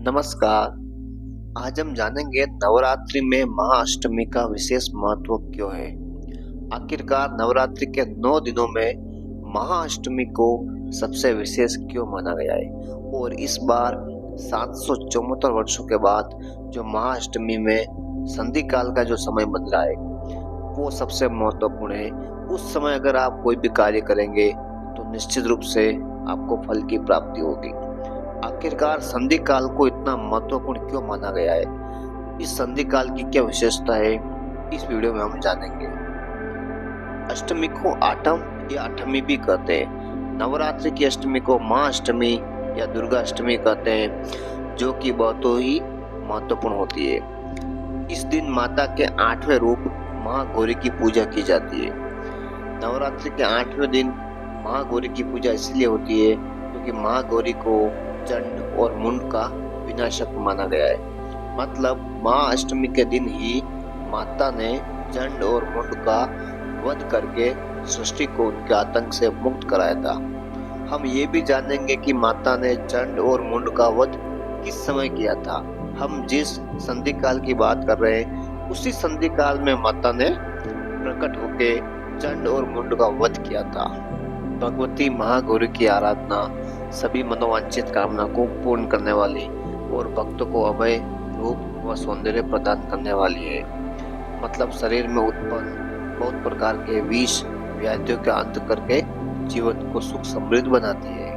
नमस्कार। आज हम जानेंगे नवरात्रि में महाअष्टमी का विशेष महत्व क्यों है। आखिरकार नवरात्रि के 9 दिनों में महाअष्टमी को सबसे विशेष क्यों माना गया है और इस बार 774 वर्षों के बाद जो महाअष्टमी में संधि काल का जो समय बन रहा है वो सबसे महत्वपूर्ण है। उस समय अगर आप कोई भी कार्य करेंगे तो निश्चित रूप से आपको फल की प्राप्ति होगी। आखिरकार संधि काल को इतना महत्वपूर्ण क्यों माना गया है, इस संधि काल की क्या विशेषता है, इस वीडियो में हम जानेंगे। अष्टमी को आठम या अठमी भी कहते हैं। नवरात्रि की अष्टमी को महाअष्टमी या दुर्गा अष्टमी कहते हैं, जो कि बहुत ही महत्वपूर्ण होती है। इस दिन माता के 8वें रूप महागौरी की पूजा की जाती है। नवरात्रि के 8वें दिन महागौरी की पूजा इसलिए होती है क्योंकि महागौरी को चंड और मुंड का विनाशक माना गया है। मतलब महाअष्टमी के दिन ही माता ने चंड और मुंड का वध करके सृष्टि को उनके आतंक से मुक्त कराया था। हम ये भी जानेंगे कि माता ने चंड और मुंड का वध किस समय किया था। हम जिस संधि काल की बात कर रहे हैं उसी संधि काल में माता ने प्रकट होके चंड और मुंड का वध किया था। भगवती महागौरी की आराधना सभी मनोवांछित कामना को पूर्ण करने वाली और भक्तों को अभय रूप व सौंदर्य प्रदान करने वाली है। मतलब शरीर में उत्पन्न बहुत प्रकार के विष व्याधियों का अंत करके जीवन को सुख समृद्ध बनाती है।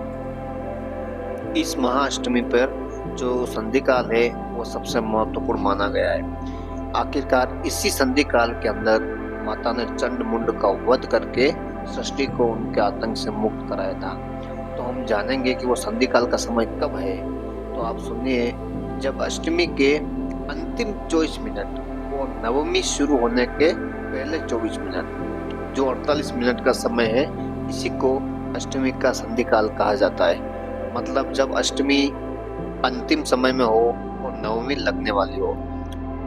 इस महाअष्टमी पर जो संधि काल है वो सबसे महत्वपूर्ण माना गया है। आखिरकार इसी संधि काल के अंदर माता ने चंड मुंड का वध करके सृष्टि को उनके आतंक से मुक्त कराया था। तो हम जानेंगे कि वो संधि काल का समय कब है। तो आप सुनिए, जब अष्टमी के अंतिम 24 मिनट और नवमी शुरू होने के पहले 24 मिनट, जो 48 मिनट का समय है, इसी को अष्टमी का संधि काल कहा जाता है। मतलब जब अष्टमी अंतिम समय में हो और नवमी लगने वाली हो।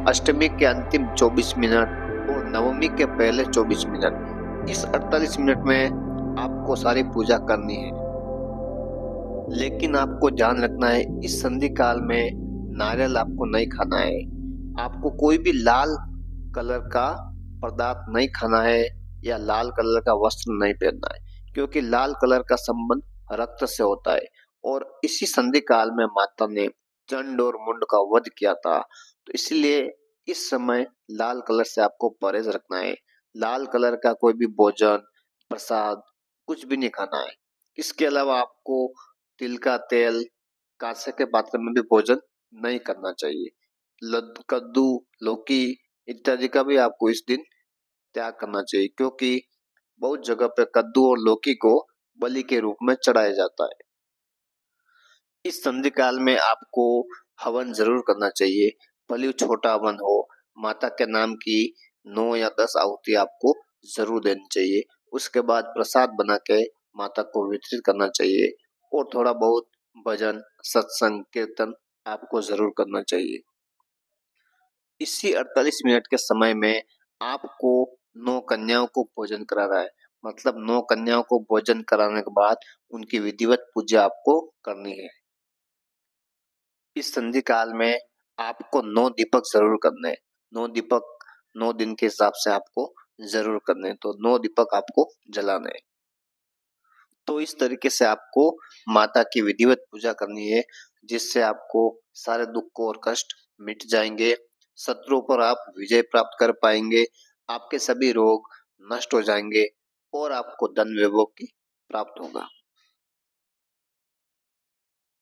अष्टमी के अंतिम 24 मिनट और नवमी के पहले 24 मिनट, इस 48 मिनट में आपको सारी पूजा करनी है। लेकिन आपको ध्यान रखना है, इस संधि काल में नारियल आपको नहीं खाना है। आपको कोई भी लाल कलर का पदार्थ नहीं खाना है या लाल कलर का वस्त्र नहीं पहनना है, क्योंकि लाल कलर का संबंध रक्त से होता है और इसी संधि काल में माता ने चंड और मुंड का वध किया था। तो इसलिए इस समय लाल कलर से आपको परहेज रखना है। लाल कलर का कोई भी भोजन, प्रसाद कुछ भी नहीं खाना है। इसके अलावा आपको तिल का तेल, कांसे के पात्र में भी भोजन नहीं करना चाहिए। कद्दू, लौकी इत्यादि का भी आपको इस दिन त्याग करना चाहिए, क्योंकि बहुत जगह पे कद्दू और लौकी को बलि के रूप में चढ़ाया जाता है। इस संधि काल में आपको हवन जरूर करना चाहिए, भले छोटा हवन हो। माता के नाम की 9 या 10 आहुति आपको जरूर देनी चाहिए। उसके बाद प्रसाद बना के माता को वितरित करना चाहिए और थोड़ा बहुत भजन, सत्संग, कीर्तन आपको जरूर करना चाहिए। इसी 48 मिनट के समय में आपको 9 कन्याओं को भोजन कराना है। मतलब 9 कन्याओं को भोजन कराने के बाद उनकी विधिवत पूजा आपको करनी है। इस संधि काल में आपको 9 दीपक जरूर करने हैं। 9 दीपक 9 दिन के हिसाब से आपको जरूर करने हैं, तो 9 दीपक आपको जलाने हैं। तो इस तरीके से आपको माता की विधिवत पूजा करनी है, जिससे आपको सारे दुख और कष्ट मिट जाएंगे। शत्रुओं पर आप विजय प्राप्त कर पाएंगे, आपके सभी रोग नष्ट हो जाएंगे और आपको धन वैभव की प्राप्त होगा।